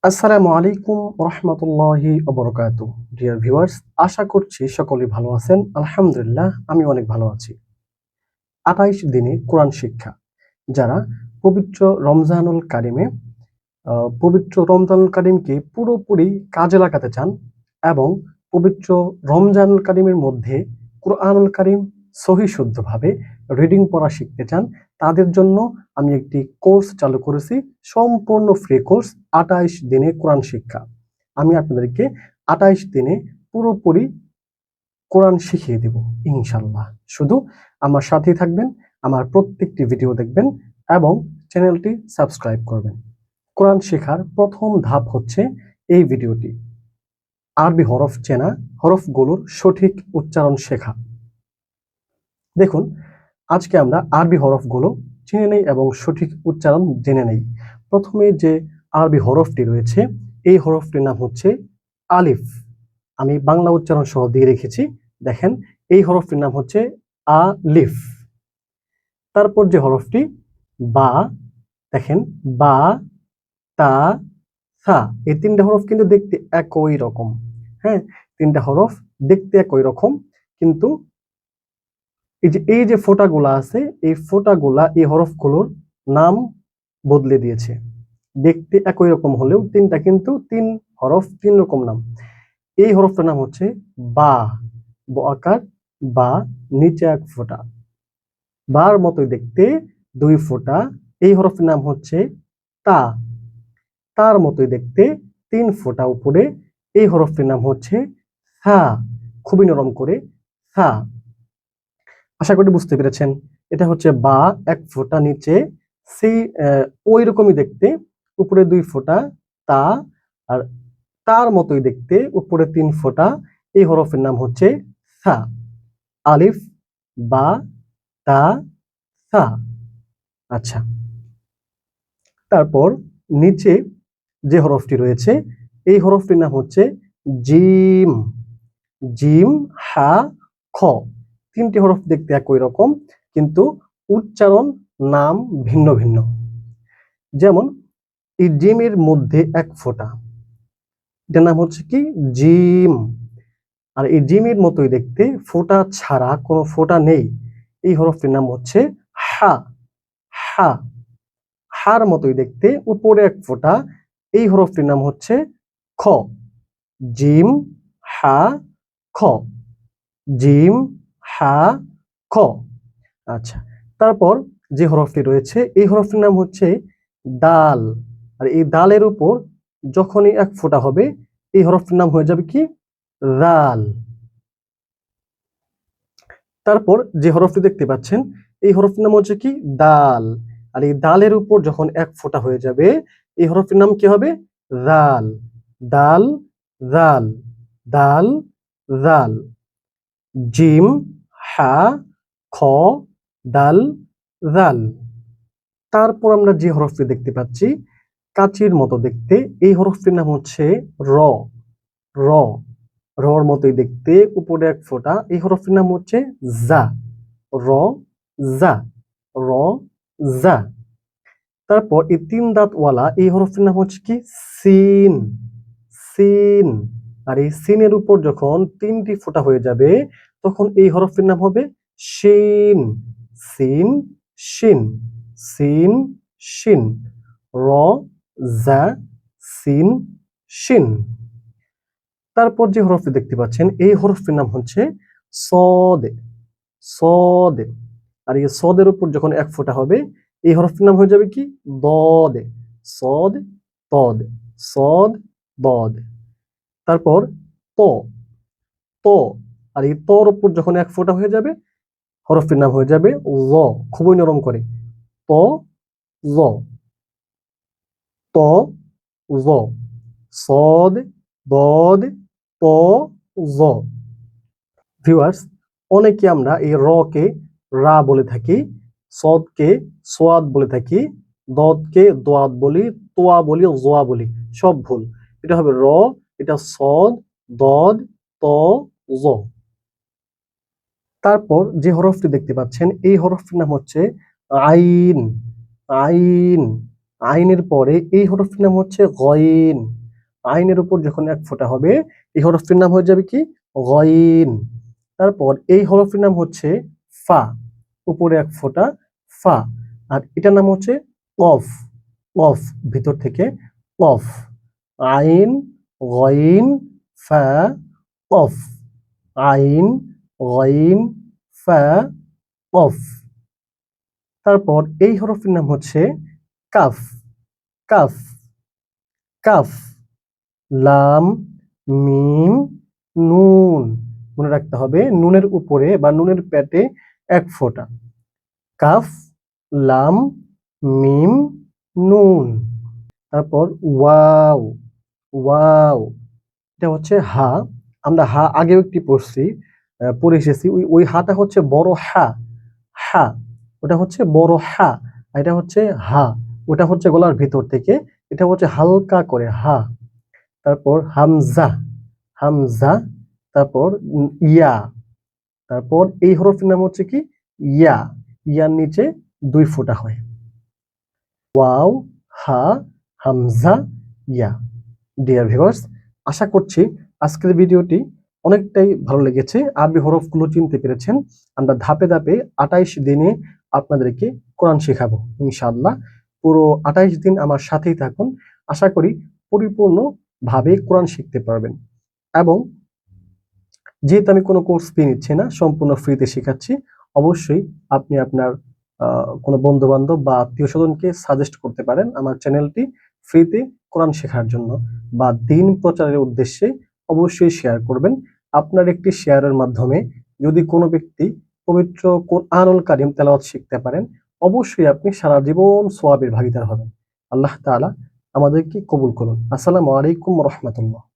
আসসালামু আলাইকুম রহমতুল্লাহি ওবরাকাতুহু। ডিয়ার ভিউয়ার্স, আশা করছি সকলেই ভালো আছেন। আলহামদুলিল্লাহ, আমি অনেক ভালো আছি। 28 দিনে কোরআন শিক্ষা। যারা পবিত্র রমজানুল কারিমে পবিত্র রমজানুল কারিমকে পুরোপুরি কাজে লাগাতে চান এবং পবিত্র রমজানুল কারিমের মধ্যে কোরআনুল কারিম সহি শুদ্ধভাবে রিডিং পড়া শিখতে চান, তাদের জন্য আমি একটি কোর্স চালু করেছি, সম্পূর্ণ ফ্রি কোর্স 28 দিনে কোরআন শিক্ষা। আমি আপনাদেরকে 28 দিনে পুরোপুরি কোরআন শিখিয়ে দেব ইনশাল্লাহ। শুধু আমার সাথেই থাকবেন, আমার প্রত্যেকটি ভিডিও দেখবেন এবং চ্যানেলটি সাবস্ক্রাইব করবেন। কোরআন শেখার প্রথম ধাপ হচ্ছে এই ভিডিওটি। আরবি হরফ চেনা, হরফগুলোর সঠিক উচ্চারণ শেখা। দেখুন, আজকে আমরা আরবি হরফগুলো চিনে নেই এবং সঠিক উচ্চারণ জেনে নেই। প্রথমে যে আরবি হরফটি রয়েছে, এই হরফটির নাম হচ্ছে আলিফ। আমি বাংলা উচ্চারণ সহ দিয়ে রেখেছি, দেখেন এই হরফটির নাম হচ্ছে আলিফ। তারপর যে হরফটি বা, দেখেন বা, তা, সা, এই তিনটা হরফ কিন্তু দেখতে একই রকম। হ্যাঁ, তিনটা হরফ দেখতে একই রকম, কিন্তু এই যে ফোঁটাগুলা আছে, এই ফোঁটাগুলা এই হরফগুলোর নাম বদলে দিয়েছে। দেখতে একই রকম হলেও তিনটা কিন্তু তিন হরফ, তিন রকম নাম। এই হরফটার নাম হচ্ছে বা, ব আকার বা, নিচে এক ফোঁটা, বার মতোই দেখতে দুই ফোঁটা। এই হরফের নাম হচ্ছে তা, তার মতোই দেখতে তিন ফোঁটা উপরে। এই হরফটির নাম হচ্ছে সা, খুবই নরম করে সা। আশা করি বুঝতে পেরেছেন। এটা হচ্ছে বা, এক ফোঁটা নিচে, সেই ওই রকমই দেখতে উপরে দুই ফোঁটা তা, আর তার মতোই দেখতে উপরে তিন ফোঁটা। এই হরফের নাম হচ্ছে সা। আলিফ, বা, তা, সা। আচ্ছা, তারপর নিচে যে হরফটি রয়েছে, এই হরফটির নাম হচ্ছে জিম। জিম, হা, খ। তিনটি হরফ দেখতে একই রকম, কিন্তু উচ্চারণ নাম ভিন্ন ভিন্ন। যেমন এই জিমের মধ্যে এক ফোঁটা, এটার নাম হচ্ছে কি জিম। আর এই জিমের মতোই দেখতে ফোঁটা ছাড়া কোনো ফোঁটা নেই, এই হরফটির নাম হচ্ছে হা। হা, হার মতোই দেখতে উপরে এক ফোঁটা, এই হরফটির নাম হচ্ছে খ। জিম, হা, খ। জিম, হা, খ। আচ্ছা, তারপর যে হরফটি রয়েছে, এই হরফটির নাম হচ্ছে দাল। আর এই দালের উপর যখনই এক ফোঁটা হবে, এই হরফটির নাম হয়ে যাবে কি রাল। তারপর যে হরফটি দেখতে পাচ্ছেন, এই হরফটির নাম হচ্ছে কি দাল। আর এই দালের উপর যখন এক ফোঁটা হয়ে যাবে, এই হরফটির নাম কি হবে রাল। দাল, রাল, দাল, রাল। জিম, হা, খ, দাল, রাল। তারপর আমরা যে হরফটি দেখতে পাচ্ছি কাচির মতো দেখতে, এই হরফটির নাম হচ্ছে র। র, রর মতোই দেখতে উপরে এক ফোঁটা, এই হরফটির নাম হচ্ছে জা। র, জা, র, জা। তারপর এই তিন দাঁতওয়ালা এই হরফটির নাম হচ্ছে কি সিন। সিন। আর এই সিনের উপর যখন তিনটি ফোঁটা হয়ে যাবে, তখন এই হরফটির নাম হবে শিন। সিন, শিন, সিন, শিন। র, জা, সিন, শিন। তারপর যে হরফটি দেখতে পাচ্ছেন, এই হরফটির নাম হচ্ছে সদ। সদ। আর এই সদের উপর যখন এক ফোঁটা হবে, এই হরফটির নাম হয়ে যাবে কি দদ। সদ, তদ, সদ, দদ। তারপর ত। ত, আর এই তর উপর যখন এক ফোঁটা হয়ে যাবে, হরফটির নাম হয়ে যাবে ল, খুবই নরম করে ত, ল, ত, ল। সদ, দদ, ত, ল। ভিউয়ার্স, অনেকে আমরা এই র কে রা বলে থাকি, সদকে সোয়াদ বলে থাকি, দদকে দোয়াদ বলি, তোয়া বলি, জোয়া বলি। সব ভুল। এটা হবে র, এটা সদ, দদ, ত, জ। তারপর যে হরফটি দেখতে পাচ্ছেন, এই হরফটির নাম হচ্ছে আইন। আইন। আইনের পরে এই হরফটির নাম হচ্ছে গইন। আইনের উপর যখন এক ফোঁটা হবে এই হরফটির নাম হয়ে যাবে কি? গইন। তারপর এই হরফটির নাম হচ্ছে ফা, উপরে এক ফোঁটা ফা, আর এটার নাম হচ্ছে কফ। কফ, ভিতর থেকে কফ। আইন, গইন, ফা, কফ। আইন, গইন, ফা, কফ। তারপর এই হরফটির নাম হচ্ছে কাফ। Calf, calf. লাম, মিম, নুন। মনে রাখতে হবে নুনের উপরে বা নুনের পেটে এক ফোঁটা। কাফ, লাম, মিম, নুন। তারপর ওয়াও। ওয়াও, এটা হচ্ছে হা। আমরা হা আগেও একটি পড়ছি, পড়ে এসেছি। ওই হাটা হচ্ছে বড় হা। হা, ওটা হচ্ছে বড় হা। আর এটা হচ্ছে হা, ওটা হচ্ছে গলার ভিতর থেকে, এটা হচ্ছে হালকা করে হা। তারপর হামজা। হামজা। তারপর ইয়া। তারপর এই হরফটির নাম হচ্ছে কি? ইয়া। ইয়ার নিচে দুই ফোঁটা হয়। ওয়াও, হা, হামজা, ইয়া। ডিয়ার ভিউয়ার্স, আশা করছি আজকের ভিডিওটি অনেকটাই ভালো লেগেছে। আরবি হরফগুলো চিনতে পেরেছেন। আমরা ধাপে ধাপে 28 দিনে আপনাদেরকে কোরআন শেখাবো ইনশাআল্লাহ। পুরো 28 দিন আমার সাথেই থাকুন। আশা করি পরিপূর্ণভাবে কোরআন শিখতে পারবেন। এবং যেহেতু আমি কোনো কোর্স ফি নিচ্ছি না, সম্পূর্ণ ফ্রিতে শেখাচ্ছি, অবশ্যই আপনি আপনার কোনো বন্ধু বান্ধব বা আত্মীয় স্বজনকে সাজেস্ট করতে পারেন আমার চ্যানেলটি ফ্রিতে কোরআন শেখার জন্য বা দিন প্রচারের উদ্দেশ্যে অবশ্যই শেয়ার করবেন। আপনার একটি শেয়ারের মাধ্যমে যদি কোনো ব্যক্তি পবিত্র কোরআনুল কারীম তেলাওয়াত শিখতে পারেন, অবশ্যই আপনি সারা জীবন সওয়াবের ভাগীদার হবেন। আল্লাহ তাআলা আমাদেরকে কবুল করুন। আসসালামু আলাইকুম ওয়া রাহমাতুল্লাহ।